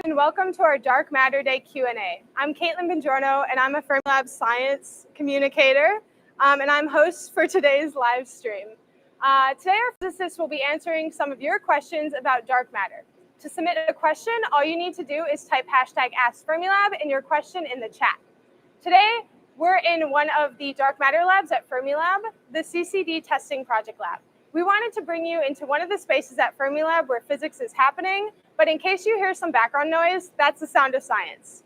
and welcome to our Dark Matter Day Q&A. I'm Caitlin Bongiorno, and I'm a Fermilab science communicator, and I'm host for today's live stream. Today, our physicists will be answering some of your questions about dark matter. To submit a question, all you need to do is type #AskFermilab and your question in the chat. Today, we're in one of the dark matter labs at Fermilab, the CCD Testing Project Lab. We wanted to bring you into one of the spaces at Fermilab where physics is happening, but in case you hear some background noise, that's the sound of science.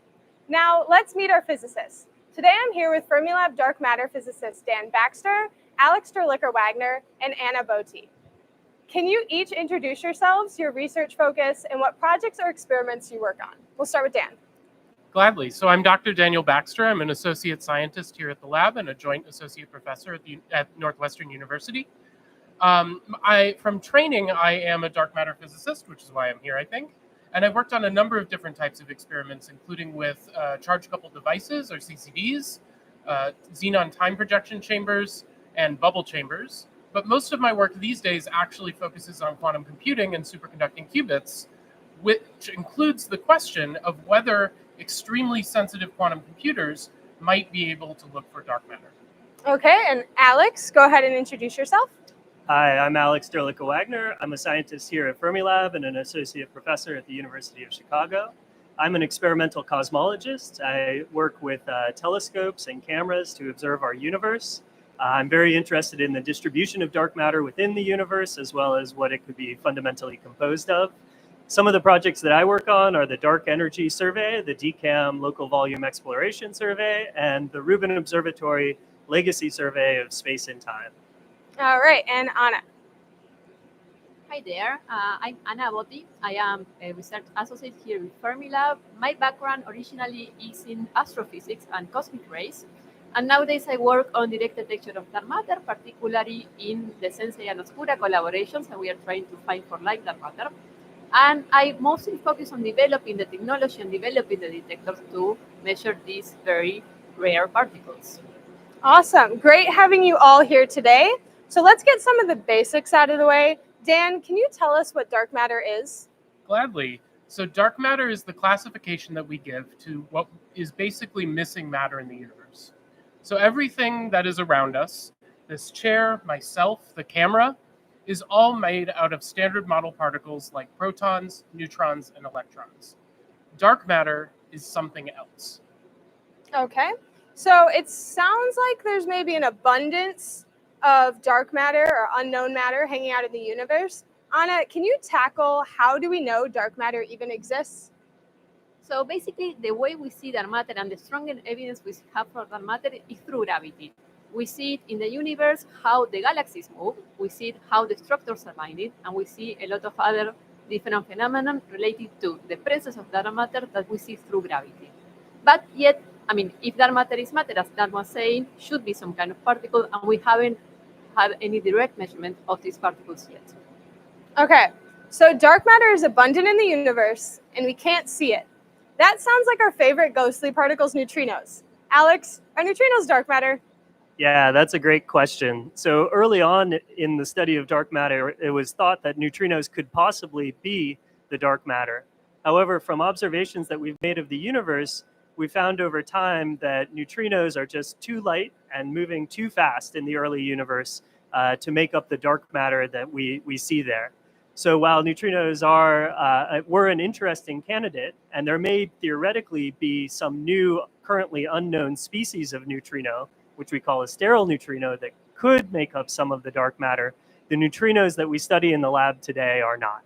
Now, let's meet our physicists. Today, I'm here with Fermilab dark matter physicists Dan Baxter, Alex Derlicker-Wagner, and Anna Botti. Can you each introduce yourselves, your research focus, and what projects or experiments you work on? We'll start with Dan. Gladly. So I'm Dr. Daniel Baxter. I'm an associate scientist here at the lab and a joint associate professor at Northwestern University. From training, I am a dark matter physicist, which is why I'm here, I think. And I've worked on a number of different types of experiments, including with charge-coupled devices, or CCDs, xenon time projection chambers, and bubble chambers. But most of my work these days actually focuses on quantum computing and superconducting qubits, which includes the question of whether extremely sensitive quantum computers might be able to look for dark matter. Okay, and Alex, go ahead and introduce yourself. Hi, I'm Alex Derlicker-Wagner. I'm a scientist here at Fermilab and an associate professor at the University of Chicago. I'm an experimental cosmologist. I work with telescopes and cameras to observe our universe. I'm very interested in the distribution of dark matter within the universe, as well as what it could be fundamentally composed of. Some of the projects that I work on are the Dark Energy Survey, the DCAM Local Volume Exploration Survey, and the Rubin Observatory Legacy Survey of Space and Time. All right, and Anna. Hi there, I'm Anna Botti. I am a research associate here with Fermilab. My background originally is in astrophysics and cosmic rays, and nowadays I work on direct detection of dark matter, particularly in the Sensei and Oscura collaborations, and we are trying to find for light dark matter. And I mostly focus on developing the technology and developing the detectors to measure these very rare particles. Awesome, great having you all here today. So let's get some of the basics out of the way. Dan, can you tell us what dark matter is? Gladly. So dark matter is the classification that we give to what is basically missing matter in the universe. So everything that is around us, this chair, myself, the camera, is all made out of standard model particles like protons, neutrons, and electrons. Dark matter is something else. Okay, so it sounds like there's maybe an abundance of dark matter or unknown matter hanging out in the universe. Anna, can you tackle how do we know dark matter even exists? So basically, the way we see dark matter and the strongest evidence we have for dark matter is through gravity. We see it in the universe, how the galaxies move. We see it, how the structures are binding, and we see a lot of other different phenomena related to the presence of dark matter that we see through gravity. But yet, if dark matter is matter, as Dan was saying, should be some kind of particle, and we haven't had any direct measurement of these particles yet. Okay, so dark matter is abundant in the universe, and we can't see it. That sounds like our favorite ghostly particles, neutrinos. Alex, are neutrinos dark matter? Yeah, that's a great question. So early on in the study of dark matter, it was thought that neutrinos could possibly be the dark matter. However, from observations that we've made of the universe, we found over time that neutrinos are just too light and moving too fast in the early universe to make up the dark matter that we see there. So while neutrinos were an interesting candidate, and there may theoretically be some new, currently unknown species of neutrino, which we call a sterile neutrino, that could make up some of the dark matter, the neutrinos that we study in the lab today are not.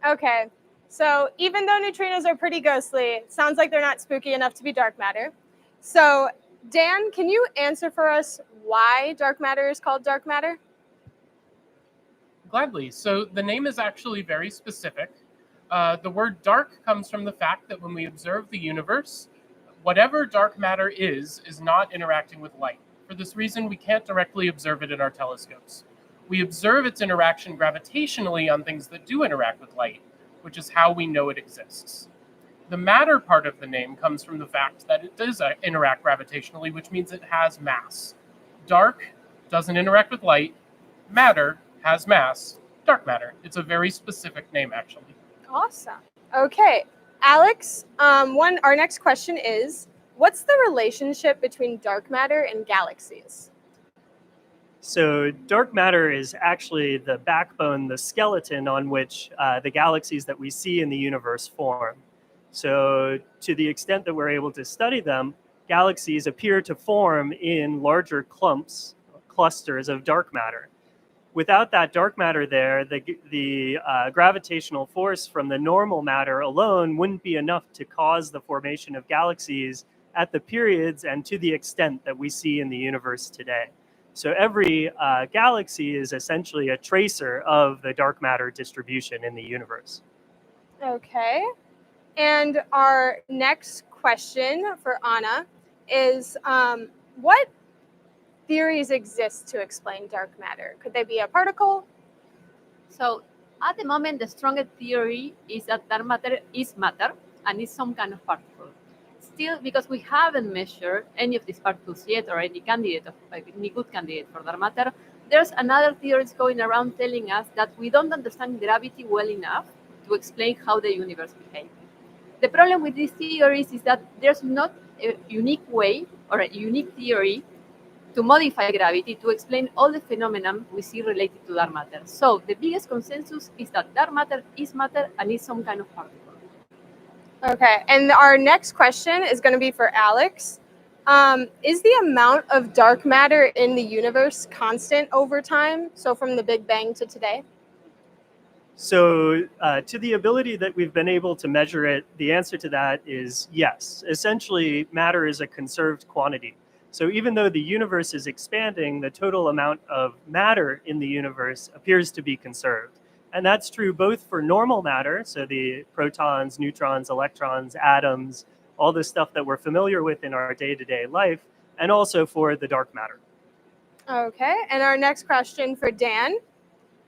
Okay, so even though neutrinos are pretty ghostly, it sounds like they're not spooky enough to be dark matter. So Dan, can you answer for us why dark matter is called dark matter? Gladly. So the name is actually very specific. The word dark comes from the fact that when we observe the universe, whatever dark matter is not interacting with light. For this reason, we can't directly observe it in our telescopes. We observe its interaction gravitationally on things that do interact with light, which is how we know it exists. The matter part of the name comes from the fact that it does interact gravitationally, which means it has mass. Dark doesn't interact with light. Matter has mass. Dark matter. It's a very specific name, actually. Awesome. Okay. Alex, our next question is, what's the relationship between dark matter and galaxies? So dark matter is actually the backbone, the skeleton on which the galaxies that we see in the universe form. So to the extent that we're able to study them, galaxies appear to form in larger clusters of dark matter. Without that dark matter there, the gravitational force from the normal matter alone wouldn't be enough to cause the formation of galaxies at the periods and to the extent that we see in the universe today. So every galaxy is essentially a tracer of the dark matter distribution in the universe. Okay. And our next question for Anna is, what theories exist to explain dark matter? Could they be a particle? So at the moment, the strongest theory is that dark matter is matter and is some kind of particle. Still, because we haven't measured any of these particles yet, or any good candidate for dark matter, there's another theories going around telling us that we don't understand gravity well enough to explain how the universe behaves. The problem with these theories is that there's not a unique way or a unique theory to modify gravity to explain all the phenomena we see related to dark matter. So the biggest consensus is that dark matter is matter and is some kind of particle. Okay, and our next question is going to be for Alex. Is the amount of dark matter in the universe constant over time? So from the Big Bang to today? So to the ability that we've been able to measure it, the answer to that is yes. Essentially, matter is a conserved quantity. So even though the universe is expanding, the total amount of matter in the universe appears to be conserved. And that's true both for normal matter, so the protons, neutrons, electrons, atoms, all the stuff that we're familiar with in our day-to-day life, and also for the dark matter. Okay, and our next question for Dan.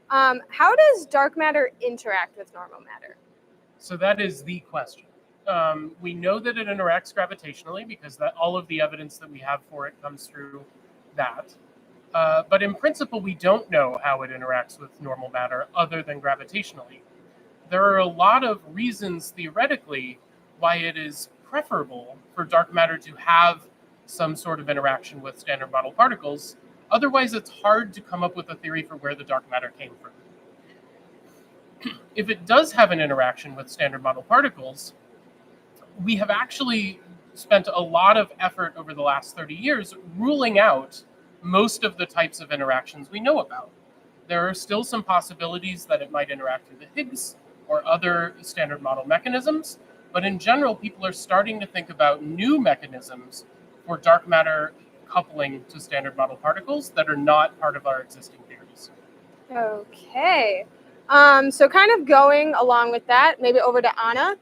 How does dark matter interact with normal matter? So that is the question. We know that it interacts gravitationally because all of the evidence that we have for it comes through that. But in principle, we don't know how it interacts with normal matter other than gravitationally. There are a lot of reasons theoretically why it is preferable for dark matter to have some sort of interaction with standard model particles. Otherwise, it's hard to come up with a theory for where the dark matter came from. If it does have an interaction with standard model particles, we have actually spent a lot of effort over the last 30 years ruling out most of the types of interactions we know about. There are still some possibilities that it might interact with the Higgs or other standard model mechanisms, but in general, people are starting to think about new mechanisms for dark matter coupling to standard model particles that are not part of our existing theories. Okay. So kind of going along with that, maybe over to Anna.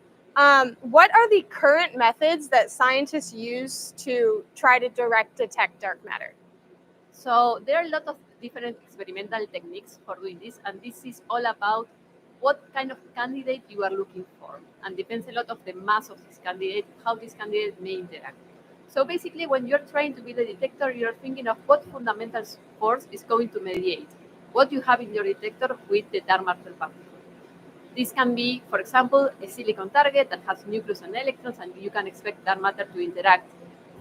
What are the current methods that scientists use to try to direct detect dark matter? So there are a lot of different experimental techniques for doing this, and this is all about what kind of candidate you are looking for, and depends a lot of the mass of this candidate, how this candidate may interact. So basically, when you're trying to build a detector, you're thinking of what fundamental force is going to mediate what you have in your detector with the dark matter particle. This can be, for example, a silicon target that has nucleus and electrons, and you can expect dark matter to interact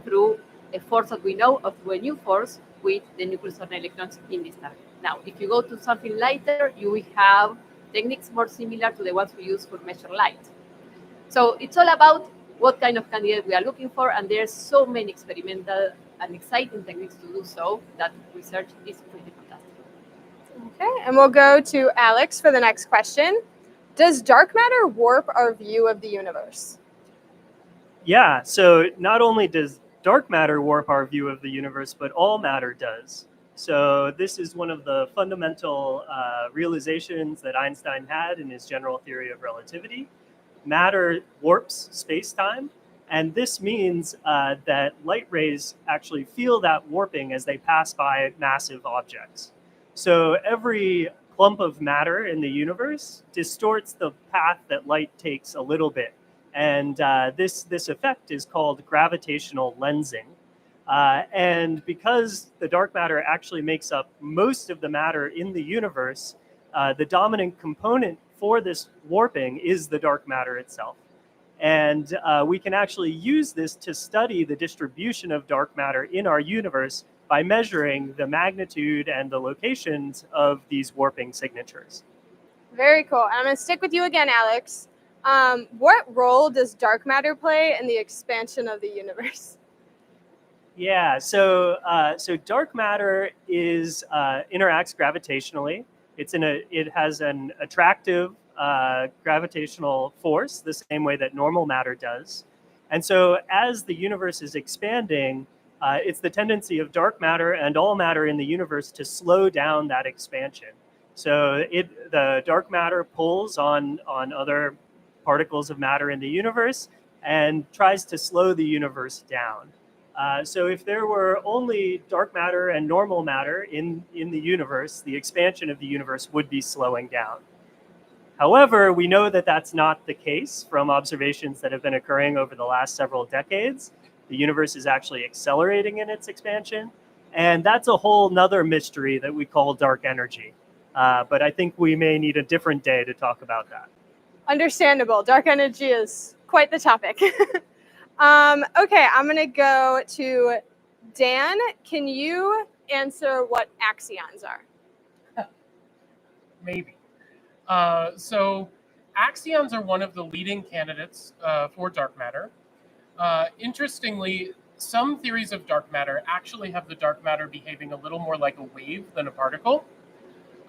through a force that we know of, through a new force with the nucleus and electrons in this target. Now, if you go to something lighter, you will have techniques more similar to the ones we use for measure light. So it's all about what kind of candidate we are looking for, and there's so many experimental and exciting techniques to do so that research is pretty fantastic. Okay, and we'll go to Alex for the next question. Does dark matter warp our view of the universe? Yeah, so not only does dark matter warp our view of the universe, but all matter does. So this is one of the fundamental realizations that Einstein had in his general theory of relativity. Matter warps space-time, and this means that light rays actually feel that warping as they pass by massive objects. So every clump of matter in the universe distorts the path that light takes a little bit. And this effect is called gravitational lensing. And because the dark matter actually makes up most of the matter in the universe, the dominant component for this warping is the dark matter itself. And we can actually use this to study the distribution of dark matter in our universe by measuring the magnitude and the locations of these warping signatures. Very cool. I'm going to stick with you again, Alex. What role does dark matter play in the expansion of the universe? Yeah, so dark matter interacts gravitationally. It has an attractive gravitational force, the same way that normal matter does. And so as the universe is expanding, it's the tendency of dark matter and all matter in the universe to slow down that expansion. So the dark matter pulls on other particles of matter in the universe and tries to slow the universe down. So if there were only dark matter and normal matter in the universe, the expansion of the universe would be slowing down. However, we know that that's not the case from observations that have been occurring over the last several decades. The universe is actually accelerating in its expansion. And that's a whole nother mystery that we call dark energy. But I think we may need a different day to talk about that. Understandable. Dark energy is quite the topic. Okay, I'm going to go to Dan. Can you answer what axions are? Maybe. So axions are one of the leading candidates for dark matter. Interestingly, some theories of dark matter actually have the dark matter behaving a little more like a wave than a particle.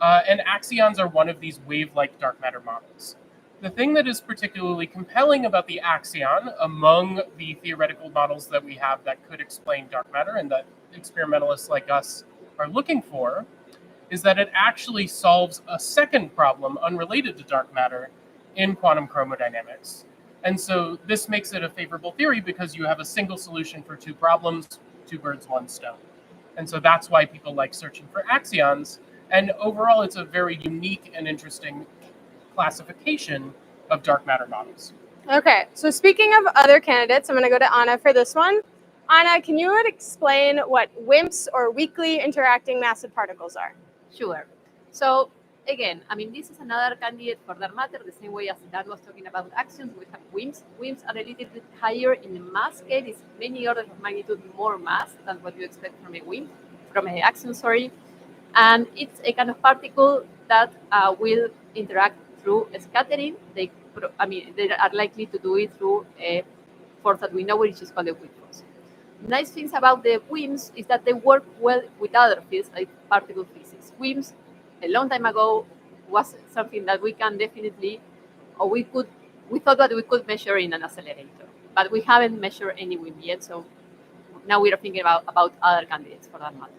And axions are one of these wave-like dark matter models. The thing that is particularly compelling about the axion among the theoretical models that we have that could explain dark matter and that experimentalists like us are looking for is that it actually solves a second problem unrelated to dark matter in quantum chromodynamics. And so this makes it a favorable theory because you have a single solution for two problems, two birds, one stone. And so that's why people like searching for axions. And overall, it's a very unique and interesting classification of dark matter models. Okay, so speaking of other candidates, I'm going to go to Anna for this one. Anna, can you explain what WIMPs or weakly interacting massive particles are? Sure. So again, I mean, this is another candidate for dark matter, the same way as Dan was talking about axions. We have WIMPs. WIMPs are a little bit higher in the mass scale. It's many orders of magnitude more mass than what you expect from a WIMP, from an axion, sorry. And it's a kind of particle that will interact through scattering. They are likely to do it through a force that we know, which is called the weak force. Nice things about the WIMPs is that they work well with other fields like particle physics. WIMPs, a long time ago, was something that we can definitely, or we thought that we could measure in an accelerator, but we haven't measured any WIMP yet. So now we are thinking about other candidates for that matter.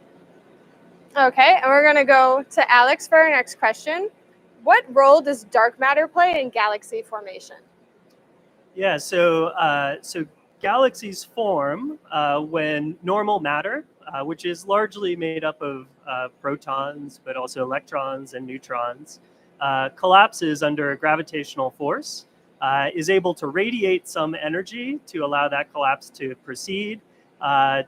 Okay, and we're going to go to Alex for our next question. What role does dark matter play in galaxy formation? Yeah, so galaxies form when normal matter, which is largely made up of protons, but also electrons and neutrons, collapses under a gravitational force, is able to radiate some energy to allow that collapse to proceed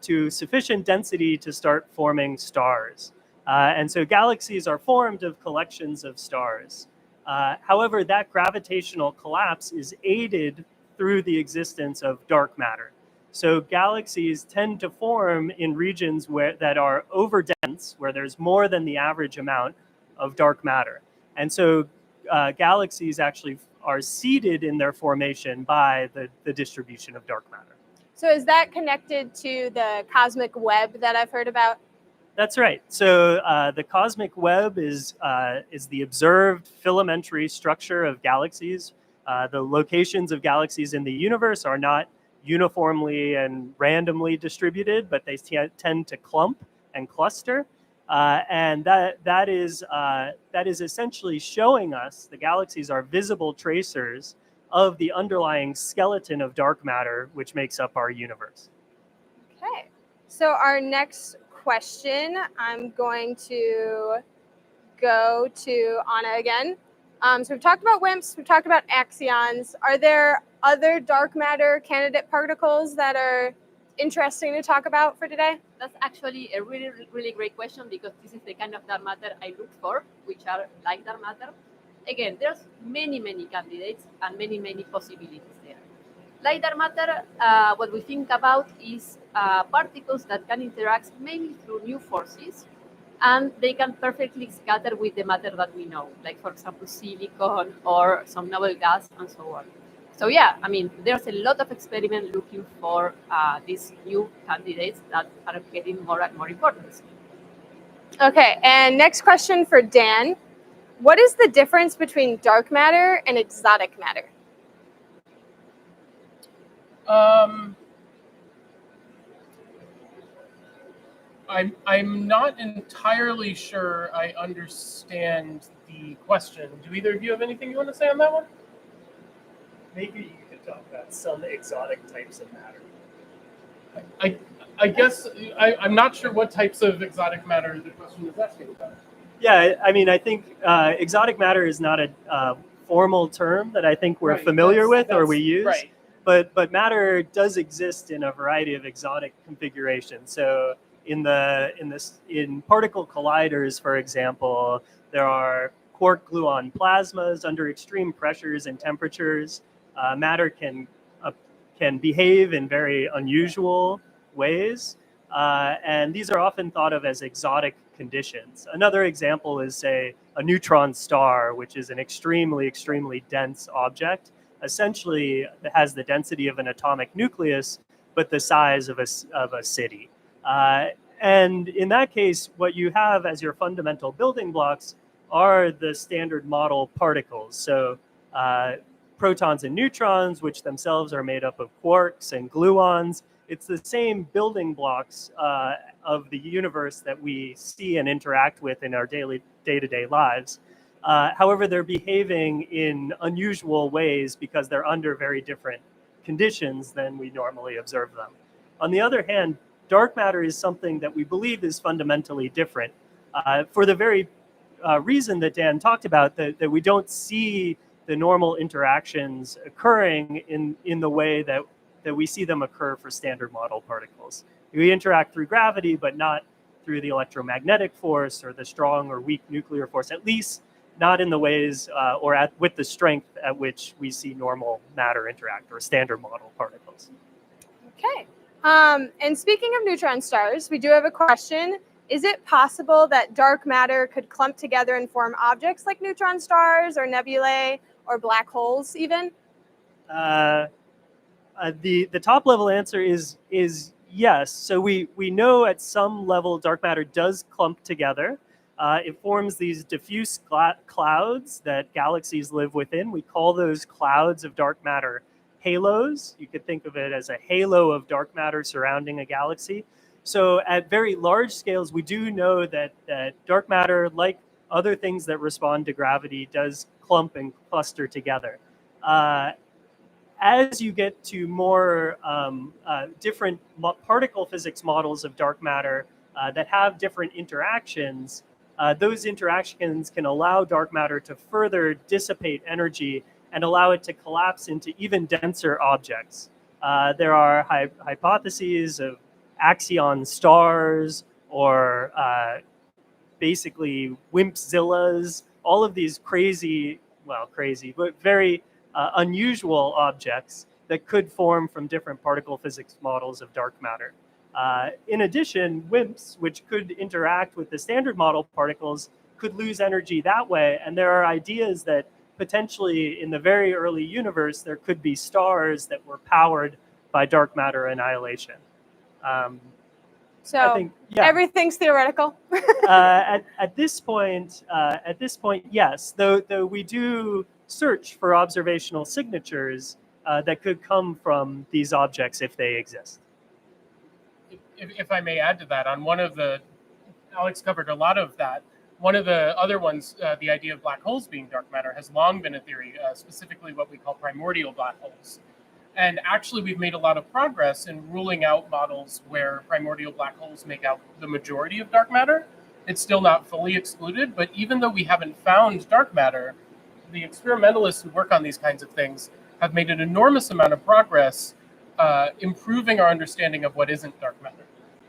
to sufficient density to start forming stars. And so galaxies are formed of collections of stars. However, that gravitational collapse is aided through the existence of dark matter. So galaxies tend to form in regions that are overdense, where there's more than the average amount of dark matter. And so galaxies actually are seeded in their formation by the distribution of dark matter. So is that connected to the cosmic web that I've heard about? That's right. So the cosmic web is the observed filamentary structure of galaxies. The locations of galaxies in the universe are not uniformly and randomly distributed, but they tend to clump and cluster. And that is essentially showing us the galaxies are visible tracers of the underlying skeleton of dark matter, which makes up our universe. Okay. So our next question, I'm going to go to Anna again. So we've talked about WIMPs, we've talked about axions. Are there other dark matter candidate particles that are interesting to talk about for today? That's actually a really, really great question because this is the kind of dark matter I look for, which are like dark matter. Again, there's many, many candidates and many, many possibilities there. Light dark matter, what we think about is particles that can interact mainly through new forces, and they can perfectly scatter with the matter that we know, like, for example, silicon or some noble gas and so on. So yeah, I mean, there's a lot of experiment looking for these new candidates that are getting more and more important. Okay, and next question for Dan. What is the difference between dark matter and exotic matter? I'm not entirely sure I understand the question. Do either of you have anything you want to say on that one? Maybe you could talk about some exotic types of matter. I guess I'm not sure what types of exotic matter the question is asking about. Yeah, I mean, I think exotic matter is not a formal term that I think we're familiar with or we use. Right. But matter does exist in a variety of exotic configurations. So in particle colliders, for example, there are quark gluon plasmas under extreme pressures and temperatures. Matter can behave in very unusual ways, and these are often thought of as exotic conditions. Another example is, say, a neutron star, which is an extremely, extremely dense object. Essentially, it has the density of an atomic nucleus, but the size of a city. And in that case, what you have as your fundamental building blocks are the standard model particles. So protons and neutrons, which themselves are made up of quarks and gluons. It's the same building blocks of the universe that we see and interact with in our daily day-to-day lives. However, they're behaving in unusual ways because they're under very different conditions than we normally observe them. On the other hand, dark matter is something that we believe is fundamentally different for the very reason that Dan talked about, that we don't see the normal interactions occurring in the way that we see them occur for standard model particles. We interact through gravity, but not through the electromagnetic force or the strong or weak nuclear force, at least not in the ways with the strength at which we see normal matter interact or standard model particles. Okay. And speaking of neutron stars, we do have a question. Is it possible that dark matter could clump together and form objects like neutron stars or nebulae or black holes even? The top level answer is yes. So we know at some level dark matter does clump together. It forms these diffuse clouds that galaxies live within. We call those clouds of dark matter halos. You could think of it as a halo of dark matter surrounding a galaxy. So at very large scales, we do know that dark matter, like other things that respond to gravity, does clump and cluster together. As you get to more different particle physics models of dark matter that have different interactions, those interactions can allow dark matter to further dissipate energy and allow it to collapse into even denser objects. There are hypotheses of Axion stars or basically wimpzillas, all of these crazy, but very unusual objects that could form from different particle physics models of dark matter. In addition, WIMPs, which could interact with the standard model particles, could lose energy that way. And there are ideas that potentially in the very early universe, there could be stars that were powered by dark matter annihilation. So I think, yeah. Everything's theoretical. At this point, yes. Though we do search for observational signatures that could come from these objects if they exist. If I may add to that, on one of the, Alex covered a lot of that. One of the other ones, the idea of black holes being dark matter, has long been a theory, specifically what we call primordial black holes. And actually, we've made a lot of progress in ruling out models where primordial black holes make out the majority of dark matter. It's still not fully excluded, but even though we haven't found dark matter, the experimentalists who work on these kinds of things have made an enormous amount of progress improving our understanding of what isn't dark matter.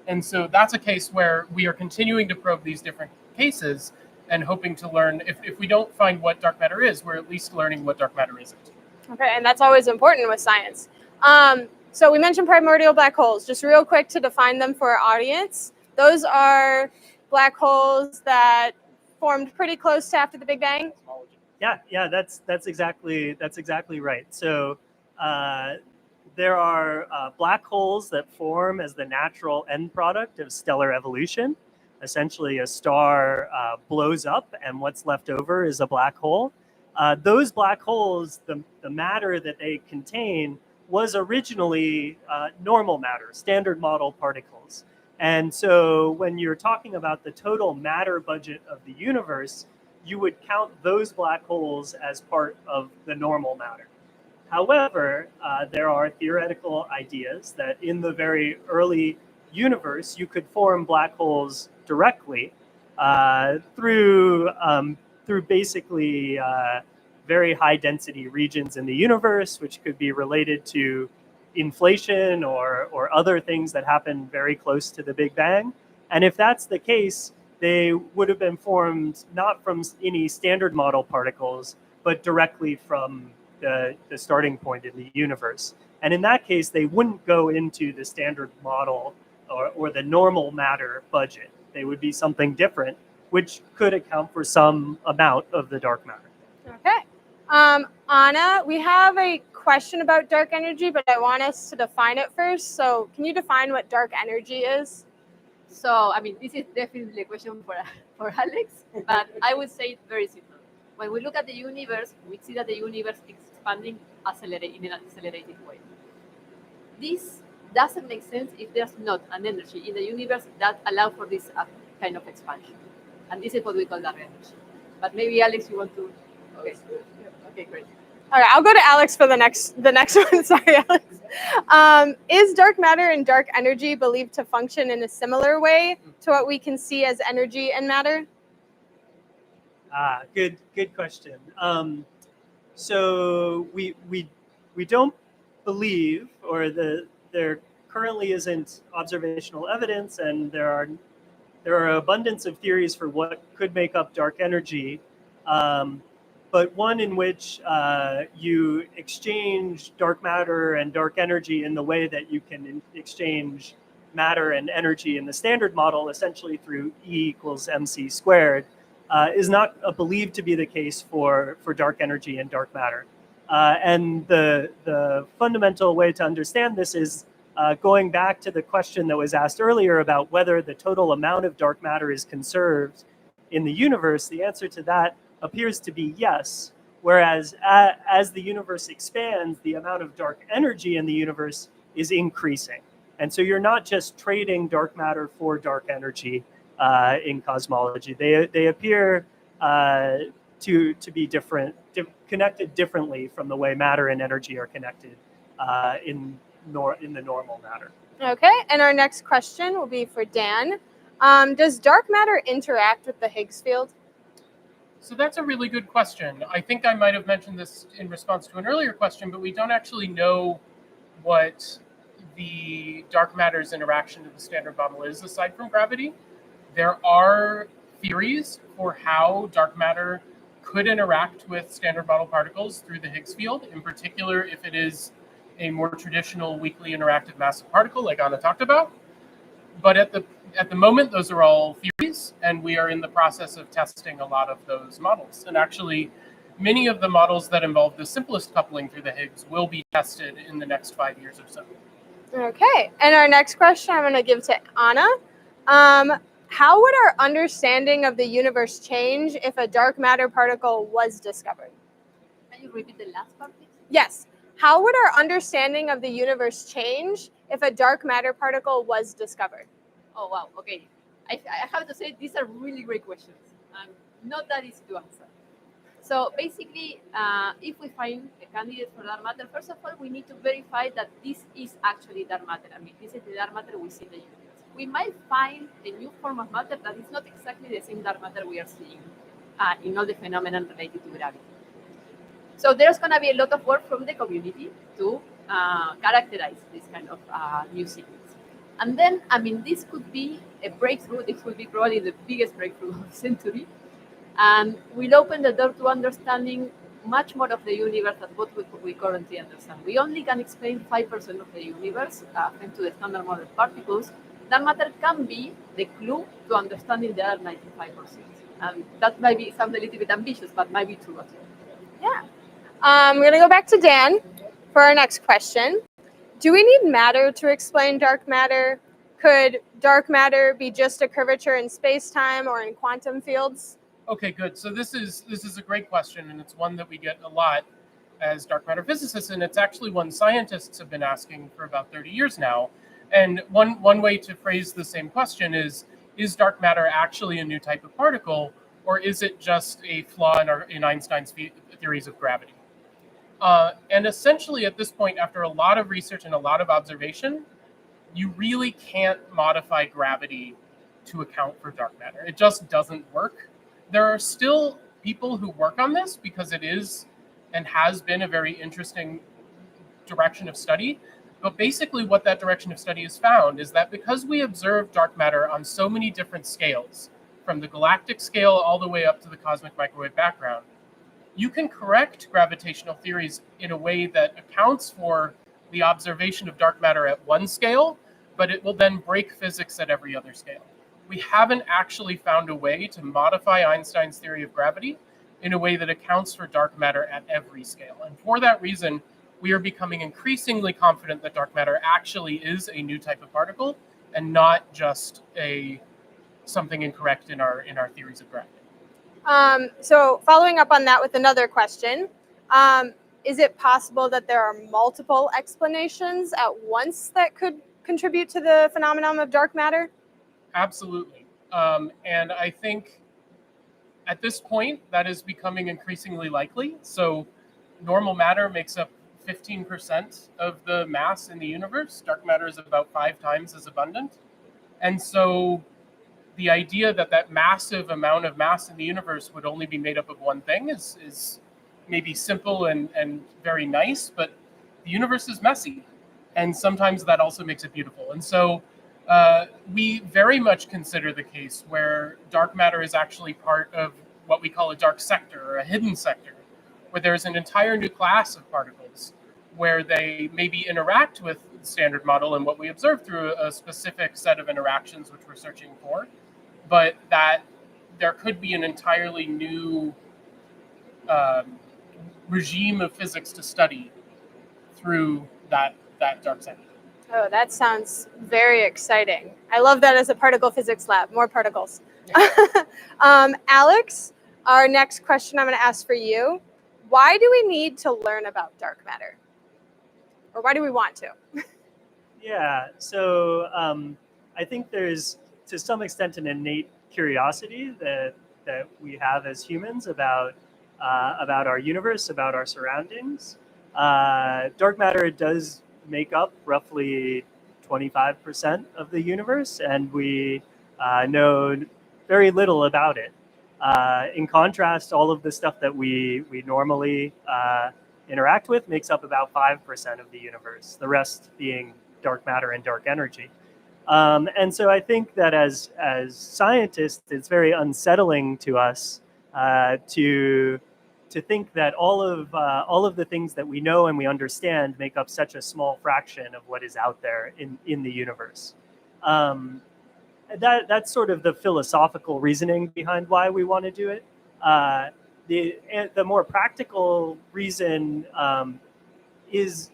And so that's a case where we are continuing to probe these different cases and hoping to learn, if we don't find what dark matter is, we're at least learning what dark matter isn't. Okay, and that's always important with science. So we mentioned primordial black holes. Just real quick to define them for our audience. Those are black holes that formed pretty close to after the Big Bang. Yeah, that's exactly right. So there are black holes that form as the natural end product of stellar evolution. Essentially, a star blows up, and what's left over is a black hole. Those black holes, the matter that they contain, was originally normal matter, standard model particles. And so when you're talking about the total matter budget of the universe, you would count those black holes as part of the normal matter. However, there are theoretical ideas that in the very early universe, you could form black holes directly through basically very high density regions in the universe, which could be related to inflation or other things that happen very close to the Big Bang. And if that's the case, they would have been formed not from any standard model particles, but directly from the starting point in the universe. And in that case, they wouldn't go into the standard model or the normal matter budget. They would be something different, which could account for some amount of the dark matter. Okay. Anna, we have a question about dark energy, but I want us to define it first. So can you define what dark energy is? So, I mean, this is definitely a question for Alex, but I would say it's very simple. When we look at the universe, we see that the universe is expanding in an accelerated way. This doesn't make sense if there's not an energy in the universe that allows for this kind of expansion. And this is what we call dark energy. But maybe, Alex, you want to... Okay, great. All right, I'll go to Alex for the next one. Sorry, Alex. Is dark matter and dark energy believed to function in a similar way to what we can see as energy and matter? Good question. So we don't believe, or there currently isn't observational evidence, and there are abundance of theories for what could make up dark energy. But one in which you exchange dark matter and dark energy in the way that you can exchange matter and energy in the standard model, essentially through E equals mc squared, is not believed to be the case for dark energy and dark matter. And the fundamental way to understand this is going back to the question that was asked earlier about whether the total amount of dark matter is conserved in the universe. The answer to that appears to be yes, whereas as the universe expands, the amount of dark energy in the universe is increasing. And so you're not just trading dark matter for dark energy in cosmology. They appear to be connected differently from the way matter and energy are connected in the normal matter. Okay, and our next question will be for Dan. Does dark matter interact with the Higgs field? So that's a really good question. I think I might have mentioned this in response to an earlier question, but we don't actually know what the dark matter's interaction to the standard model is aside from gravity. There are theories for how dark matter could interact with standard model particles through the Higgs field, in particular if it is a more traditional weakly interactive massive particle like Anna talked about. But at the moment, those are all theories, and we are in the process of testing a lot of those models. And actually, many of the models that involve the simplest coupling through the Higgs will be tested in the next 5 years or so. Okay, and our next question I'm going to give to Anna. How would our understanding of the universe change if a dark matter particle was discovered? Can you repeat the last part, please? Yes. How would our understanding of the universe change if a dark matter particle was discovered? Oh, wow. Okay. I have to say these are really great questions and not that easy to answer. So basically, if we find a candidate for dark matter, first of all, we need to verify that this is actually dark matter. I mean, this is the dark matter we see in the universe. We might find a new form of matter that is not exactly the same dark matter we are seeing in all the phenomena related to gravity. So there's going to be a lot of work from the community to characterize this kind of new sequence. And then, I mean, this could be a breakthrough. This will be probably the biggest breakthrough of the century. And we'll open the door to understanding much more of the universe than what we currently understand. We only can explain 5% of the universe thanks to the standard model particles. Dark matter can be the clue to understanding the other 95%. And that might be sound a little bit ambitious, but might be true as well. Yeah. We're going to go back to Dan for our next question. Do we need matter to explain dark matter? Could dark matter be just a curvature in space-time or in quantum fields? Okay, good. So this is a great question, and it's one that we get a lot as dark matter physicists, and it's actually one scientists have been asking for about 30 years now. And one way to phrase the same question is dark matter actually a new type of particle, or is it just a flaw in Einstein's theories of gravity? And essentially, at this point, after a lot of research and a lot of observation, you really can't modify gravity to account for dark matter. It just doesn't work. There are still people who work on this because it is and has been a very interesting direction of study. But basically what that direction of study has found is that because we observe dark matter on so many different scales, from the galactic scale all the way up to the cosmic microwave background, you can correct gravitational theories in a way that accounts for the observation of dark matter at one scale, but it will then break physics at every other scale. We haven't actually found a way to modify Einstein's theory of gravity in a way that accounts for dark matter at every scale. And for that reason, we are becoming increasingly confident that dark matter actually is a new type of particle and not just something incorrect in our theories of gravity. So following up on that with another question, is it possible that there are multiple explanations at once that could contribute to the phenomenon of dark matter? Absolutely. And I think at this point, that is becoming increasingly likely. So normal matter makes up 15% of the mass in the universe. Dark matter is about 5 times as abundant. And so the idea that massive amount of mass in the universe would only be made up of one thing is maybe simple and very nice, but the universe is messy. And sometimes that also makes it beautiful. And so we very much consider the case where dark matter is actually part of what we call a dark sector or a hidden sector, where there's an entire new class of particles where they maybe interact with the standard model and what we observe through a specific set of interactions which we're searching for, but that there could be an entirely new regime of physics to study through that dark sector. Oh, that sounds very exciting. I love that as a particle physics lab, more particles. Alex, our next question I'm going to ask for you. Why do we need to learn about dark matter? Or why do we want to? Yeah, so I think there's, to some extent, an innate curiosity that we have as humans about our universe, about our surroundings. Dark matter does make up roughly 25% of the universe, and we know very little about it. In contrast, all of the stuff that we normally interact with makes up about 5% of the universe, the rest being dark matter and dark energy. And so I think that as scientists, it's very unsettling to us to think that all of the things that we know and we understand make up such a small fraction of what is out there in the universe. That's sort of the philosophical reasoning behind why we want to do it. The more practical reason is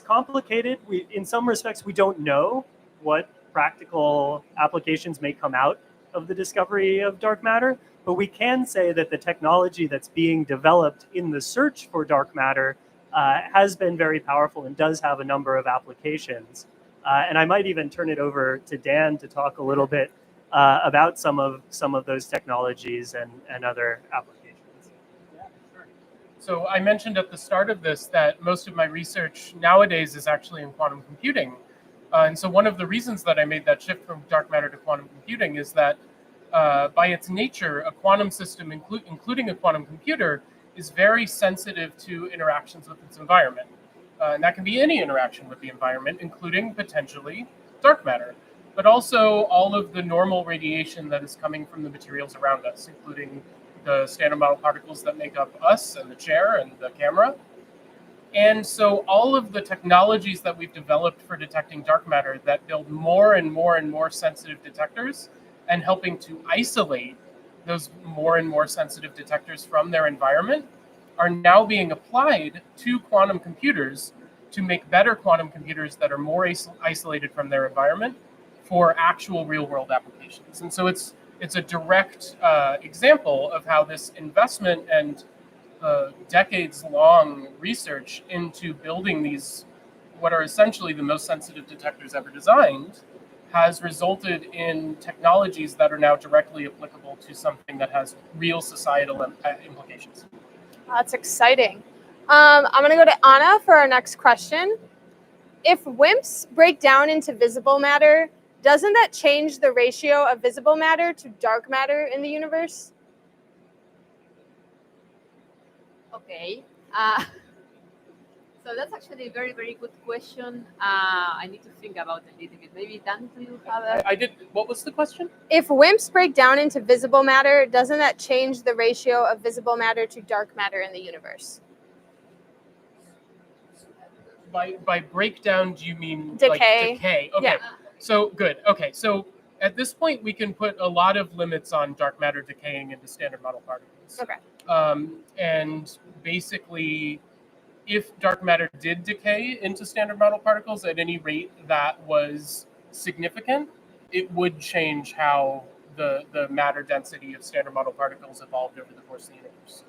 complicated. In some respects, we don't know what practical applications may come out of the discovery of dark matter, but we can say that the technology that's being developed in the search for dark matter has been very powerful and does have a number of applications. And I might even turn it over to Dan to talk a little bit about some of those technologies and other applications. Yeah, sure. So I mentioned at the start of this that most of my research nowadays is actually in quantum computing. And so one of the reasons that I made that shift from dark matter to quantum computing is that by its nature, a quantum system, including a quantum computer, is very sensitive to interactions with its environment. And that can be any interaction with the environment, including potentially dark matter, but also all of the normal radiation that is coming from the materials around us, including the standard model particles that make up us and the chair and the camera. And so all of the technologies that we've developed for detecting dark matter that build more and more and more sensitive detectors and helping to isolate those more and more sensitive detectors from their environment are now being applied to quantum computers to make better quantum computers that are more isolated from their environment for actual real-world applications. And so it's a direct example of how this investment and decades-long research into building these, what are essentially the most sensitive detectors ever designed, has resulted in technologies that are now directly applicable to something that has real societal implications. That's exciting. I'm going to go to Anna for our next question. If WIMPs break down into visible matter, doesn't that change the ratio of visible matter to dark matter in the universe? Okay. So that's actually a very, very good question. I need to think about it a little bit. Maybe Dan, do you have a... I did. What was the question? If WIMPs break down into visible matter, doesn't that change the ratio of visible matter to dark matter in the universe? By breakdown, do you mean Decay. like decay? Okay. Yeah. So good. Okay. So at this point, we can put a lot of limits on dark matter decaying into standard model particles. Okay. And basically, if dark matter did decay into standard model particles at any rate that was significant, it would change how the matter density of standard model particles evolved over the course of the universe.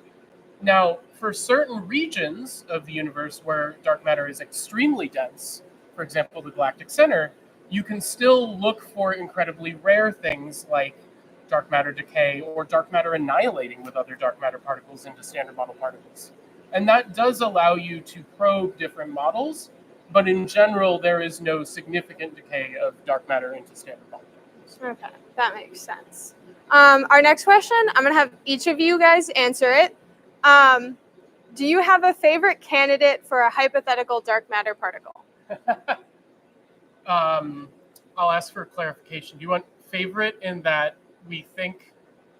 Now, for certain regions of the universe where dark matter is extremely dense, for example, the galactic center, you can still look for incredibly rare things like dark matter decay or dark matter annihilating with other dark matter particles into standard model particles. And that does allow you to probe different models, but in general, there is no significant decay of dark matter into standard model particles. Okay, that makes sense. Our next question, I'm going to have each of you guys answer it. Do you have a favorite candidate for a hypothetical dark matter particle? I'll ask for clarification. Do you want favorite in that we think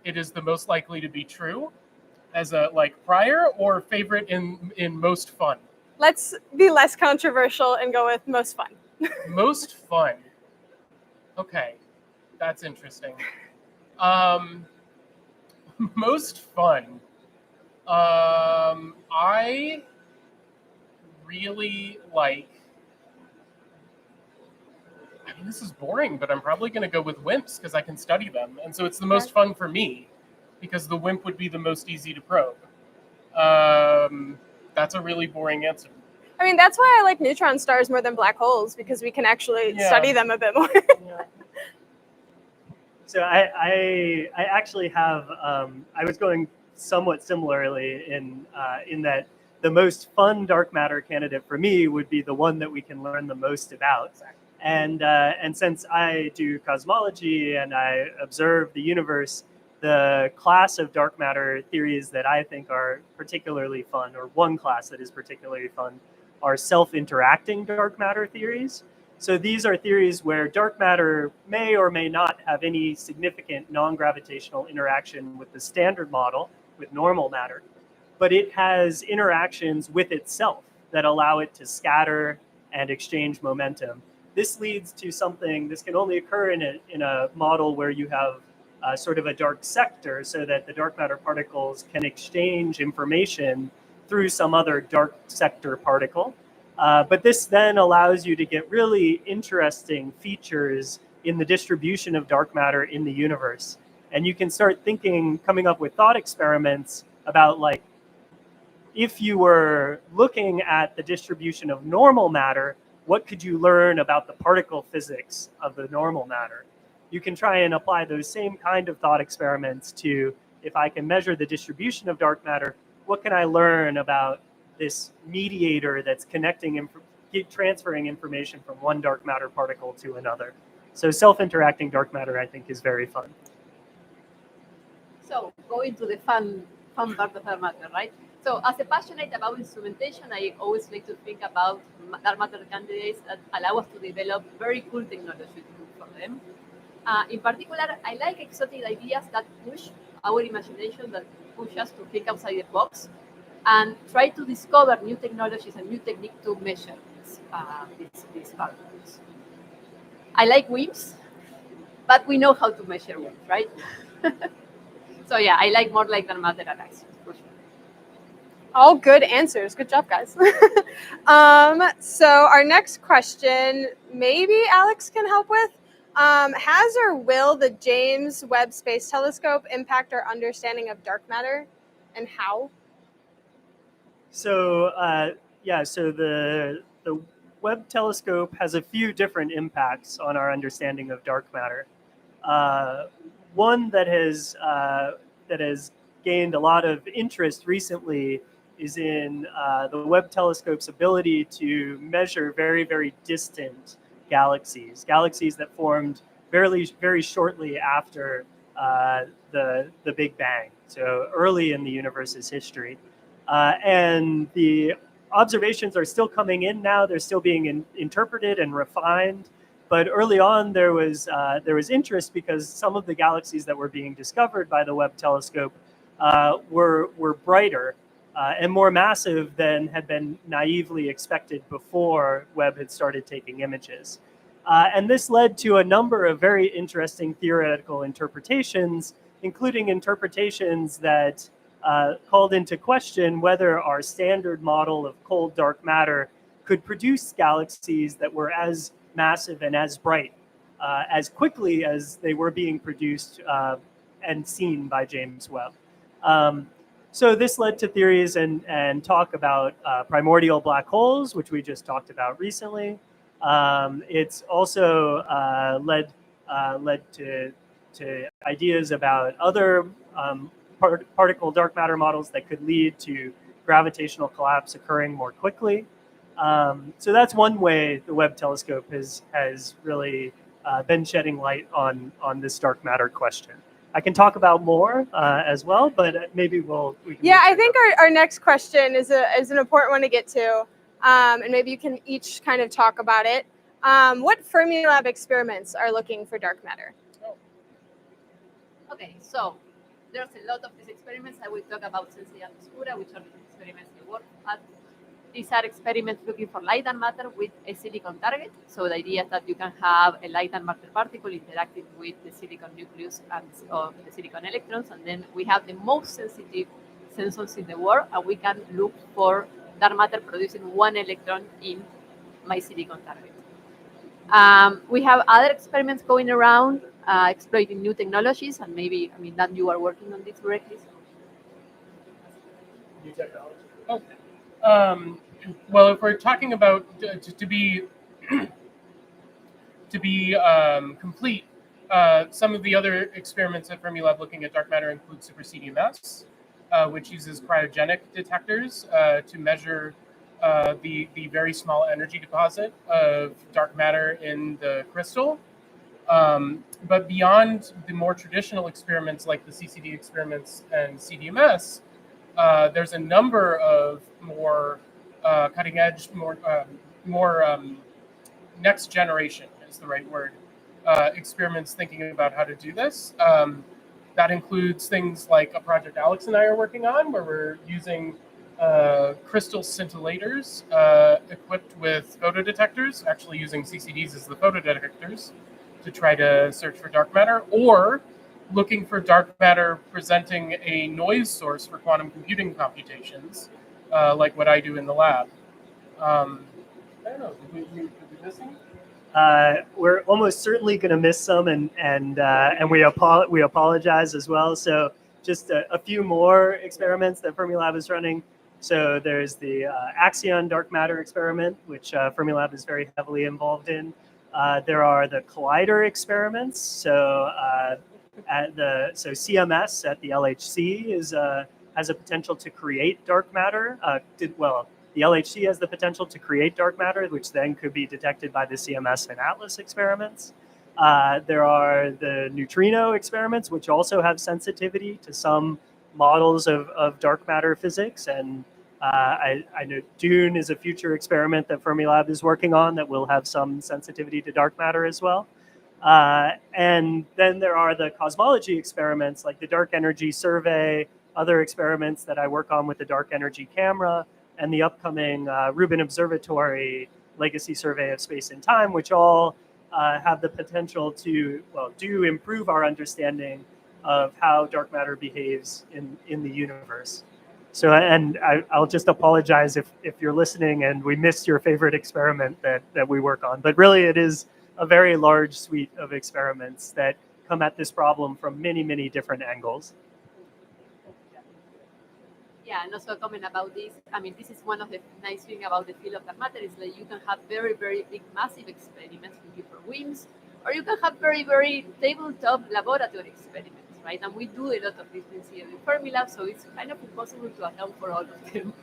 it is the most likely to be true as a prior, or favorite in most fun? Let's be less controversial and go with most fun. Most fun. Okay, that's interesting. Most fun. I really like. I mean, this is boring, but I'm probably going to go with WIMPs because I can study them, and so it's the most fun for me because the WIMP would be the most easy to probe. That's a really boring answer. I mean, that's why I like neutron stars more than black holes, because we can actually study them a bit more. Yeah. So I actually have, I was going somewhat similarly in that the most fun dark matter candidate for me would be the one that we can learn the most about. And since I do cosmology and I observe the universe, the class of dark matter theories that I think are particularly fun, or one class that is particularly fun, are self-interacting dark matter theories. So these are theories where dark matter may or may not have any significant non-gravitational interaction with the standard model, with normal matter, but it has interactions with itself that allow it to scatter and exchange momentum. This leads to something, this can only occur in a model where you have sort of a dark sector, so that the dark matter particles can exchange information through some other dark sector particle. But this then allows you to get really interesting features in the distribution of dark matter in the universe. And you can start thinking, coming up with thought experiments about, like, if you were looking at the distribution of normal matter, what could you learn about the particle physics of the normal matter? You can try and apply those same kind of thought experiments to, if I can measure the distribution of dark matter, what can I learn about this mediator that's connecting, transferring information from one dark matter particle to another? So self-interacting dark matter, I think, is very fun. So going to the fun part of dark matter, right? So as a passionate about instrumentation, I always like to think about dark matter candidates that allow us to develop very cool technology to look for them. In particular, I like exotic ideas that push our imagination, that push us to think outside the box and try to discover new technologies and new techniques to measure these particles. I like WIMPs, but we know how to measure WIMPs, right? So yeah, I like more light than matter and axions, for sure. All good answers. Good job, guys. So our next question, maybe Alex can help with. Has or will the James Webb Space Telescope impact our understanding of dark matter, and how? So so the Webb telescope has a few different impacts on our understanding of dark matter. One that has gained a lot of interest recently is in the Webb telescope's ability to measure very, very distant galaxies that formed very shortly after the Big Bang, so early in the universe's history. And the observations are still coming in now. They're still being interpreted and refined. But early on, there was interest because some of the galaxies that were being discovered by the Webb telescope were brighter and more massive than had been naively expected before Webb had started taking images. And this led to a number of very interesting theoretical interpretations, including interpretations that called into question whether our standard model of cold dark matter could produce galaxies that were as massive and as bright as quickly as they were being produced and seen by James Webb. So this led to theories and talk about primordial black holes, which we just talked about recently. It's also led to ideas about other particle dark matter models that could lead to gravitational collapse occurring more quickly. So that's one way the Webb telescope has really been shedding light on this dark matter question. I can talk about more as well, but maybe we can. Yeah, I think our next question is an important one to get to, and maybe you can each kind of talk about it. What Fermilab experiments are looking for dark matter? Okay, so there's a lot of these experiments. I will talk about Sensei and Obscura, which are the experiments we work at. These are experiments looking for light and matter with a silicon target. So the idea is that you can have a light and matter particle interacting with the silicon nucleus and the silicon electrons, and then we have the most sensitive sensors in the world, and we can look for dark matter producing one electron in my silicon target. We have other experiments going around exploiting new technologies, and maybe, that you are working on this directly. New technology. Okay. Well, if we're talking about to be complete, some of the other experiments at Fermilab looking at dark matter include super CDMS, which uses cryogenic detectors to measure the very small energy deposit of dark matter in the crystal. But beyond the more traditional experiments like the CCD experiments and CDMS, there's a number of more cutting edge, more next generation is the right word, experiments thinking about how to do this. That includes things like a project Alex and I are working on, where we're using crystal scintillators equipped with photodetectors, actually using CCDs as the photodetectors to try to search for dark matter, or looking for dark matter presenting a noise source for quantum computing computations, like what I do in the lab. I don't know, did we miss any? We're almost certainly going to miss some, and we apologize as well. So just a few more experiments that Fermilab is running. So there's the Axion dark matter experiment, which Fermilab is very heavily involved in. There are the collider experiments. So CMS at the LHC has a potential to create dark matter. The LHC has the potential to create dark matter, which then could be detected by the CMS and ATLAS experiments. There are the neutrino experiments, which also have sensitivity to some models of dark matter physics. And I know Dune is a future experiment that Fermilab is working on that will have some sensitivity to dark matter as well. And then there are the cosmology experiments like the Dark Energy Survey other experiments that I work on with the dark energy camera, and the upcoming Rubin Observatory Legacy Survey of Space and Time, which all have the potential to, well, do improve our understanding of how dark matter behaves in the universe. So, and I'll just apologize if you're listening and we missed your favorite experiment that we work on. But really, it is a very large suite of experiments that come at this problem from many, many different angles. Yeah, and also a comment about this. I mean, this is one of the nice things about the field of dark matter is that you can have very, very big, massive experiments with different WIMPs, or you can have very, very tabletop laboratory experiments, right? And we do a lot of these things here in Fermilab, so it's kind of impossible to account for all of them.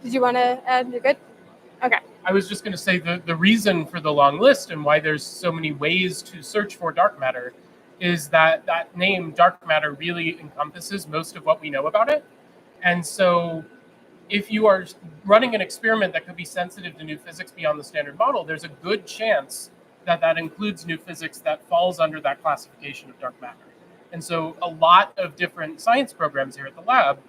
Did you want to add? You're good? Okay. I was just going to say the reason for the long list and why there's so many ways to search for dark matter is that name dark matter really encompasses most of what we know about it. And so if you are running an experiment that could be sensitive to new physics beyond the standard model, there's a good chance that includes new physics that falls under that classification of dark matter. And so a lot of different science programs here at the lab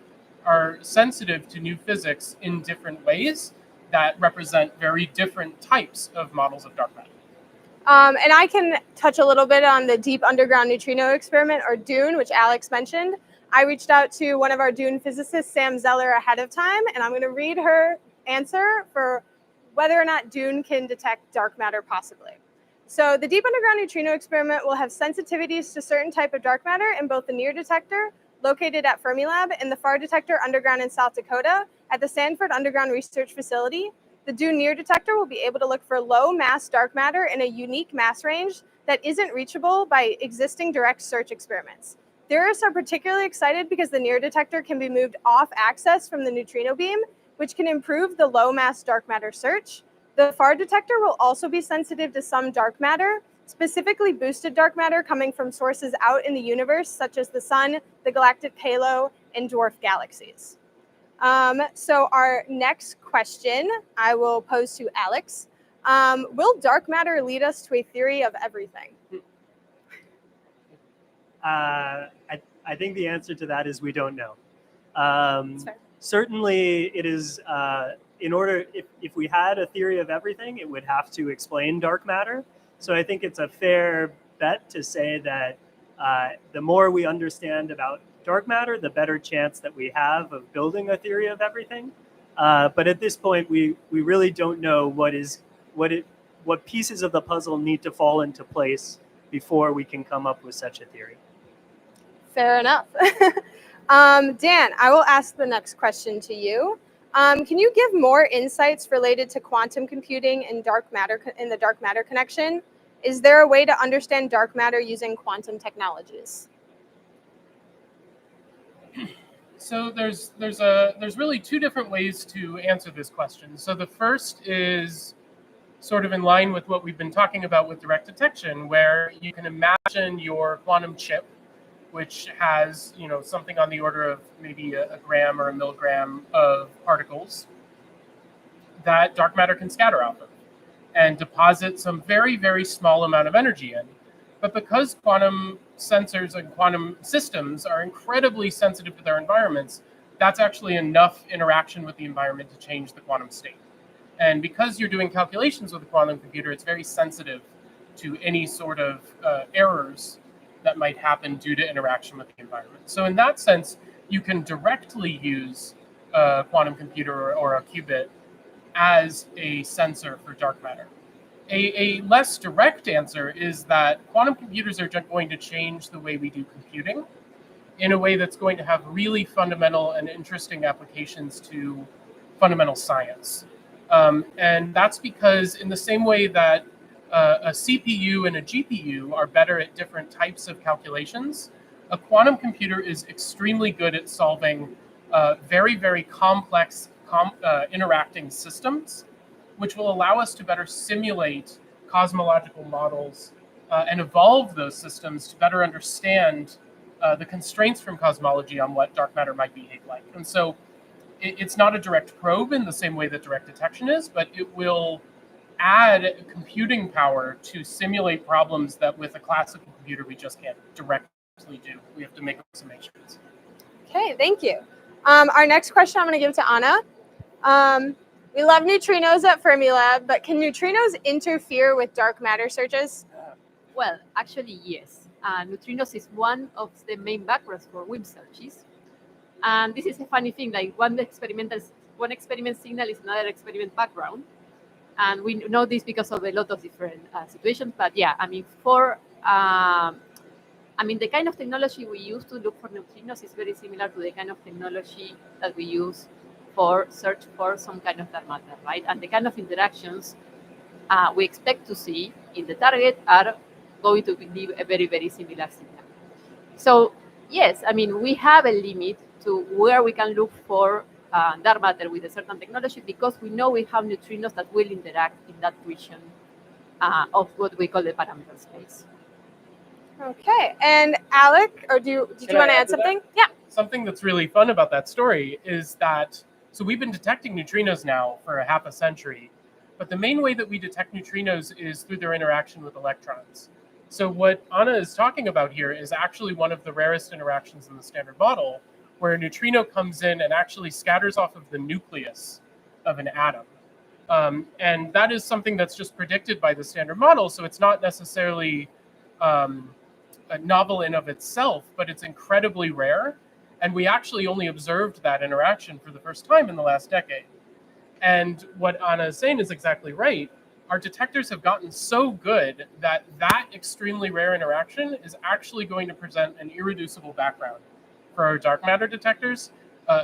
are sensitive to new physics in different ways that represent very different types of models of dark matter. And I can touch a little bit on the Deep Underground Neutrino Experiment, or DUNE, which Alex mentioned. I reached out to one of our DUNE physicists, Sam Zeller, ahead of time, and I'm going to read her answer for whether or not DUNE can detect dark matter possibly. So the Deep Underground Neutrino Experiment will have sensitivities to certain type of dark matter in both the near detector, located at Fermilab, and the far detector underground in South Dakota at the Sanford Underground Research Facility. The DUNE near detector will be able to look for low mass dark matter in a unique mass range that isn't reachable by existing direct search experiments. Theorists are particularly excited because the near detector can be moved off axis from the neutrino beam, which can improve the low mass dark matter search. The far detector will also be sensitive to some dark matter, specifically boosted dark matter coming from sources out in the universe, such as the sun, the galactic halo, and dwarf galaxies. So our next question I will pose to Alex. Will dark matter lead us to a theory of everything? I think the answer to that is we don't know. fair. Certainly, it is, in order, if we had a theory of everything, it would have to explain dark matter. So I think it's a fair bet to say that the more we understand about dark matter, the better chance that we have of building a theory of everything. But at this point, we really don't know what pieces of the puzzle need to fall into place before we can come up with such a theory. Fair enough. Dan, I will ask the next question to you. Can you give more insights related to quantum computing and dark matter in the dark matter connection? Is there a way to understand dark matter using quantum technologies? So there's really two different ways to answer this question. So the first is sort of in line with what we've been talking about with direct detection, where you can imagine your quantum chip, which has something on the order of maybe a gram or a milligram of particles that dark matter can scatter off of and deposit some very, very small amount of energy in. But because quantum sensors and quantum systems are incredibly sensitive to their environments, that's actually enough interaction with the environment to change the quantum state. And because you're doing calculations with a quantum computer, it's very sensitive to any sort of errors that might happen due to interaction with the environment. So in that sense, you can directly use a quantum computer or a qubit as a sensor for dark matter. A less direct answer is that quantum computers are going to change the way we do computing in a way that's going to have really fundamental and interesting applications to fundamental science. And that's because in the same way that a CPU and a GPU are better at different types of calculations, a quantum computer is extremely good at solving very, very complex interacting systems, which will allow us to better simulate cosmological models and evolve those systems to better understand the constraints from cosmology on what dark matter might behave like. And so it's not a direct probe in the same way that direct detection is, but it will add computing power to simulate problems that with a classical computer we just can't directly fundamentally do. We have to make approximations. Okay, thank you. Our next question I'm going to give to Anna. We love neutrinos at Fermilab, but can neutrinos interfere with dark matter searches? Well, actually, yes. Neutrinos is one of the main backgrounds for WIMP searches. And this is a funny thing, like one experiment signal is another experiment background. And we know this because of a lot of different situations. But yeah, I mean, the kind of technology we use to look for neutrinos is very similar to the kind of technology that we use for search for some kind of dark matter, right? And the kind of interactions we expect to see in the target are going to be a very, very similar signal. So yes, I mean, we have a limit to where we can look for dark matter with a certain technology because we know we have neutrinos that will interact in that region of what we call the parameter space. Okay, and Alec, or do you want to add something? Yeah. Something that's really fun about that story is that, so we've been detecting neutrinos now for a half a century, but the main way that we detect neutrinos is through their interaction with electrons. So what Anna is talking about here is actually one of the rarest interactions in the standard model, where a neutrino comes in and actually scatters off of the nucleus of an atom. And that is something that's just predicted by the standard model, so it's not necessarily a novel in of itself, but it's incredibly rare. And we actually only observed that interaction for the first time in the last decade. And what Anna is saying is exactly right. Our detectors have gotten so good that that extremely rare interaction is actually going to present an irreducible background for our dark matter detectors,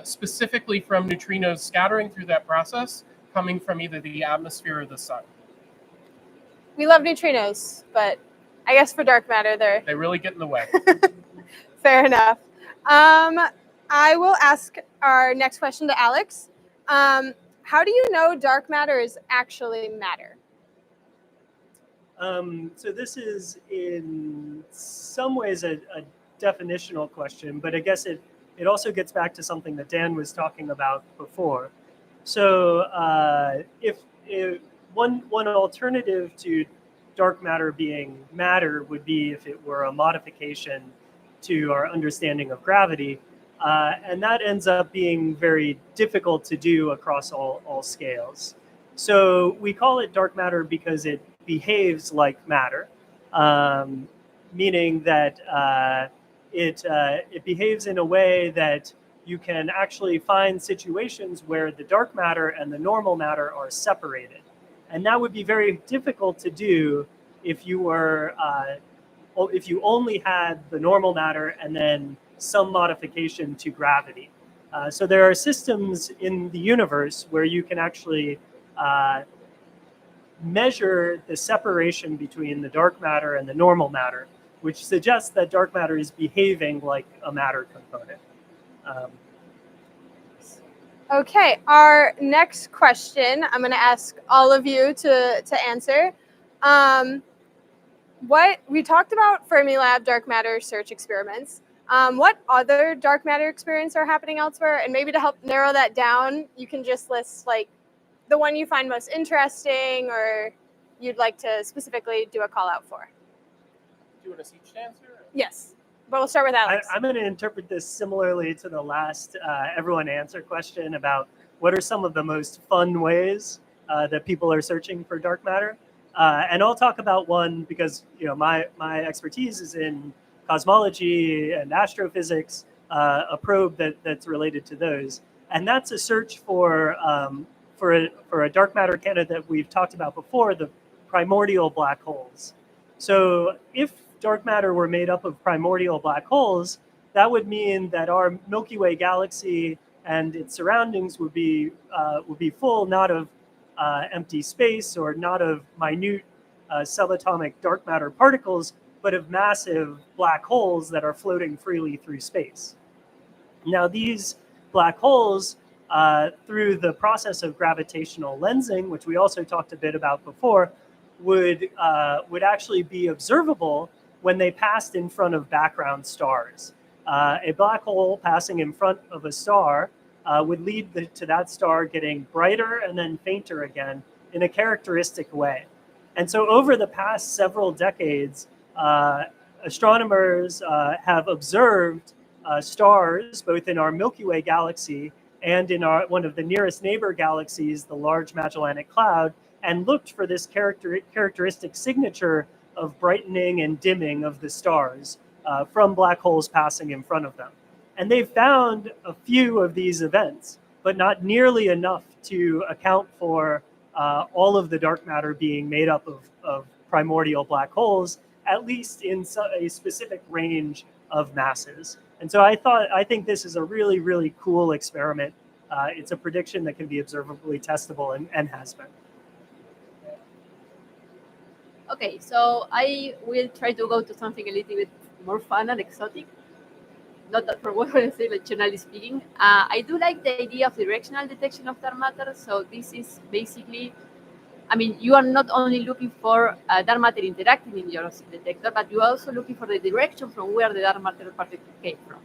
specifically from neutrinos scattering through that process, coming from either the atmosphere or the sun. We love neutrinos, but I guess for dark matter, they really get in the way. Fair enough. I will ask our next question to Alex. How do you know dark matter is actually matter? So this is in some ways a definitional question, but I guess it also gets back to something that Dan was talking about before. So if one alternative to dark matter being matter would be if it were a modification to our understanding of gravity, and that ends up being very difficult to do across all scales. So we call it dark matter because it behaves like matter, meaning that it behaves in a way that you can actually find situations where the dark matter and the normal matter are separated. And that would be very difficult to do if you were, if you only had the normal matter and then some modification to gravity. So there are systems in the universe where you can actually measure the separation between the dark matter and the normal matter, which suggests that dark matter is behaving like a matter component. Okay, our next question, I'm going to ask all of you to answer. What we talked about Fermilab dark matter search experiments. What other dark matter experiments are happening elsewhere? And maybe to help narrow that down, you can just list like the one you find most interesting or you'd like to specifically do a call out for. Do you want us each to answer? Yes, but we'll start with Alex. I'm going to interpret this similarly to the last everyone answer question about what are some of the most fun ways that people are searching for dark matter. And I'll talk about one because my expertise is in cosmology and astrophysics, a probe that's related to those, and that's a search for a dark matter candidate that we've talked about before, the primordial black holes. So if dark matter were made up of primordial black holes, that would mean that our Milky Way galaxy and its surroundings would be full not of empty space or not of minute subatomic dark matter particles, but of massive black holes that are floating freely through space. Now, these black holes, through the process of gravitational lensing, which we also talked a bit about before, would actually be observable when they passed in front of background stars. A black hole passing in front of a star would lead to that star getting brighter and then fainter again in a characteristic way. And so over the past several decades, astronomers have observed stars both in our Milky Way galaxy and in one of the nearest neighbor galaxies, the Large Magellanic Cloud, and looked for this characteristic signature of brightening and dimming of the stars from black holes passing in front of them. And they've found a few of these events, but not nearly enough to account for all of the dark matter being made up of primordial black holes, at least in a specific range of masses. And so I think this is a really, really cool experiment. It's a prediction that can be observably testable and has been. Okay, so I will try to go to something a little bit more fun and exotic. Not that for what I say, like generally speaking. I do like the idea of directional detection of dark matter. So this is basically, I mean, you are not only looking for dark matter interacting in your detector, but you are also looking for the direction from where the dark matter particle came from.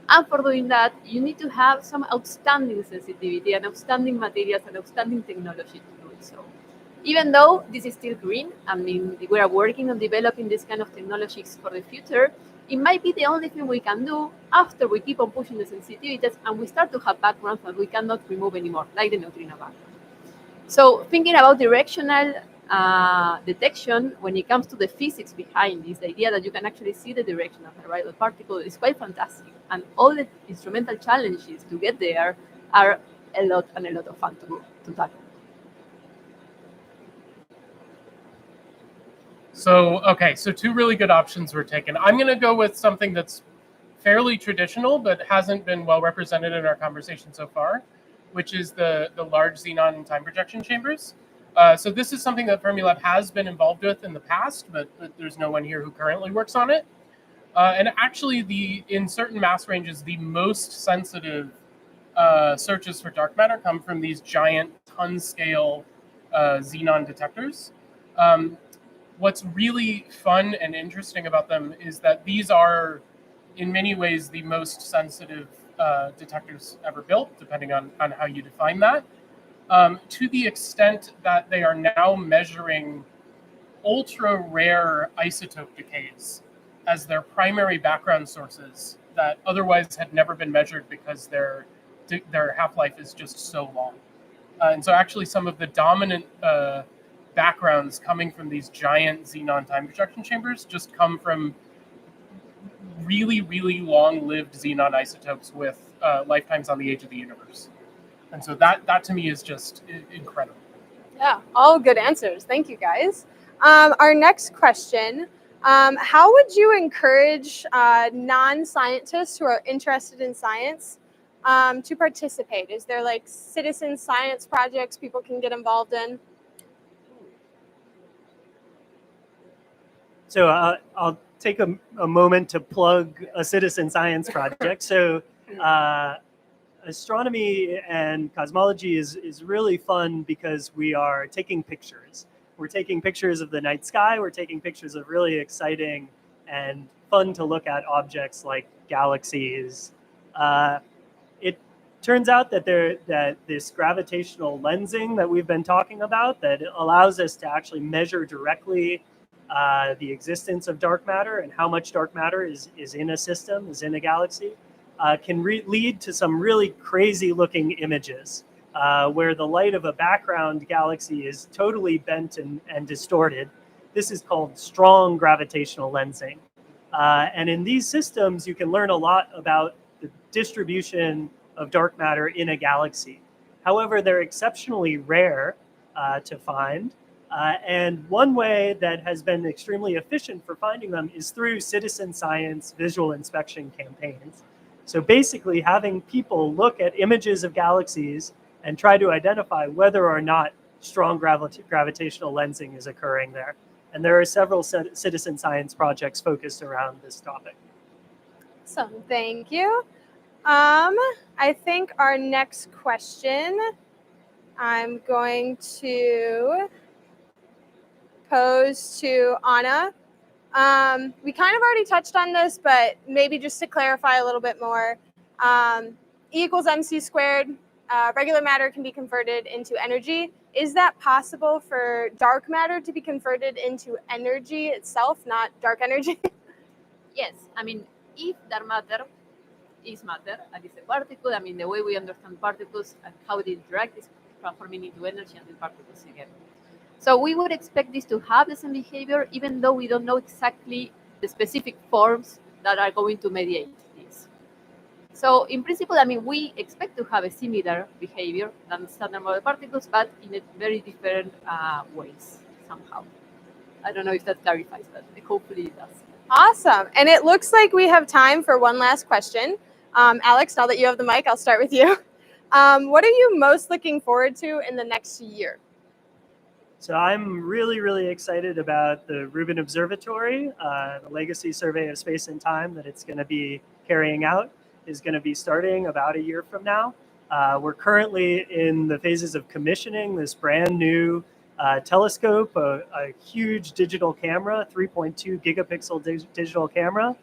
And for doing that, you need to have some outstanding sensitivity and outstanding materials and outstanding technology to do it. So even though this is still green, I mean, we are working on developing this kind of technologies for the future, it might be the only thing we can do after we keep on pushing the sensitivities and we start to have backgrounds that we cannot remove anymore, like the neutrino background. So thinking about directional detection, when it comes to the physics behind this, the idea that you can actually see the direction of the arrival particle is quite fantastic. And all the instrumental challenges to get there are a lot of fun to tackle. So, okay, so two really good options were taken. I'm going to go with something that's fairly traditional, but hasn't been well represented in our conversation so far, which is the large xenon time projection chambers. So this is something that Fermilab has been involved with in the past, but there's no one here who currently works on it. And actually, in certain mass ranges, the most sensitive searches for dark matter come from these giant ton-scale xenon detectors. What's really fun and interesting about them is that these are, in many ways, the most sensitive detectors ever built, depending on how you define that, to the extent that they are now measuring ultra-rare isotope decays as their primary background sources that otherwise had never been measured because their half-life is just so long. And so actually some of the dominant backgrounds coming from these giant xenon time projection chambers just come from really, really long-lived xenon isotopes with lifetimes on the edge of the universe. And so that to me is just incredible. Yeah, all good answers. Thank you, guys. Our next question, how would you encourage non-scientists who are interested in science to participate? Is there like citizen science projects people can get involved in? So I'll take a moment to plug a citizen science project. So astronomy and cosmology is really fun because we are taking pictures. We're taking pictures of the night sky. We're taking pictures of really exciting and fun to look at objects like galaxies. It turns out that this gravitational lensing that we've been talking about that allows us to actually measure directly the existence of dark matter and how much dark matter is in a system, is in a galaxy, can lead to some really crazy looking images where the light of a background galaxy is totally bent and distorted. This is called strong gravitational lensing. And in these systems, you can learn a lot about the distribution of dark matter in a galaxy. However, they're exceptionally rare to find. And one way that has been extremely efficient for finding them is through citizen science visual inspection campaigns. So basically having people look at images of galaxies and try to identify whether or not strong gravitational lensing is occurring there. And there are several citizen science projects focused around this topic. Awesome, thank you. I think our next question I'm going to pose to Anna. We kind of already touched on this, but maybe just to clarify a little bit more, E equals mc squared, regular matter can be converted into energy. Is that possible for dark matter to be converted into energy itself, not dark energy? Yes, I mean, if dark matter is matter and is a particle, I mean, the way we understand particles and how they interact is transforming into energy and the particles again. So we would expect this to have the same behavior, even though we don't know exactly the specific forms that are going to mediate this. So in principle, I mean, we expect to have a similar behavior than standard model particles, but in a very different ways somehow. I don't know if that clarifies, but hopefully it does. Awesome. And it looks like we have time for one last question. Alex, now that you have the mic, I'll start with you. What are you most looking forward to in the next year? So I'm really, really excited about the Rubin Observatory. The legacy survey of space and time that it's going to be carrying out is going to be starting about a year from now. We're currently in the phases of commissioning this brand new telescope, a huge digital camera, 3.2 gigapixel digital camera,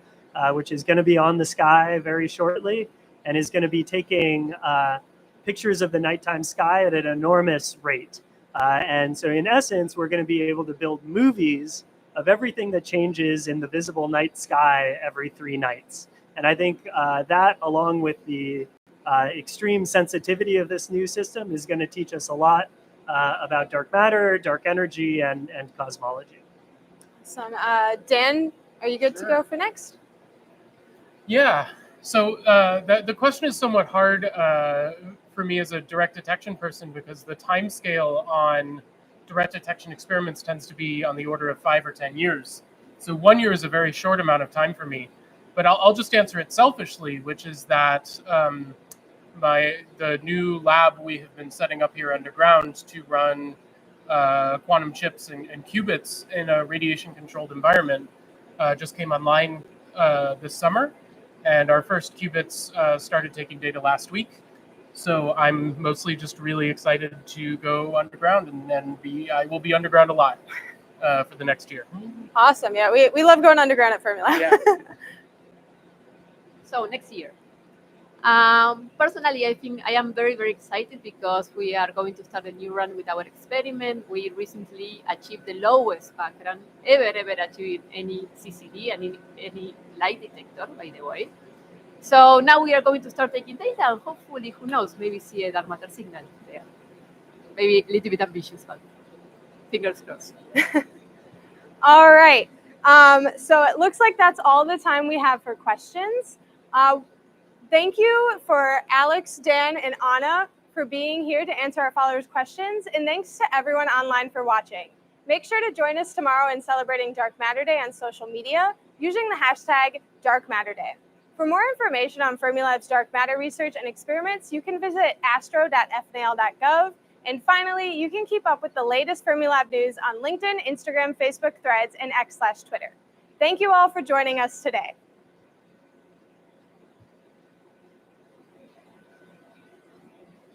which is going to be on the sky very shortly and is going to be taking pictures of the nighttime sky at an enormous rate. And so in essence, we're going to be able to build movies of everything that changes in the visible night sky every 3 nights. And I think that, along with the extreme sensitivity of this new system, is going to teach us a lot about dark matter, dark energy, and cosmology. Awesome. Dan, are you good to go for next? Yeah. So the question is somewhat hard for me as a direct detection person, because the time scale on direct detection experiments tends to be on the order of 5 or 10 years. So 1 year is a very short amount of time for me. But I'll just answer it selfishly, which is that the new lab we have been setting up here underground to run quantum chips and qubits in a radiation-controlled environment just came online this summer. And our first qubits started taking data last week. So I'm mostly just really excited to go underground, and I will be underground a lot for the next year. Awesome. Yeah, we love going underground at Fermilab. Yeah. So next year. Personally, I think I am very, very excited because we are going to start a new run with our experiment. We recently achieved the lowest background ever achieved in any CCD and in any light detector, by the way. So now we are going to start taking data and hopefully, who knows, maybe see a dark matter signal there. Maybe a little bit ambitious, but fingers crossed. All right. So it looks like that's all the time we have for questions. Thank you for Alex, Dan, and Anna for being here to answer our followers' questions. And thanks to everyone online for watching. Make sure to join us tomorrow in celebrating Dark Matter Day on social media using the hashtag #DarkMatterDay. For more information on Fermilab's dark matter research and experiments, you can visit astro.fnal.gov. And finally, you can keep up with the latest Fermilab news on LinkedIn, Instagram, Facebook, Threads, and X/Twitter. Thank you all for joining us today.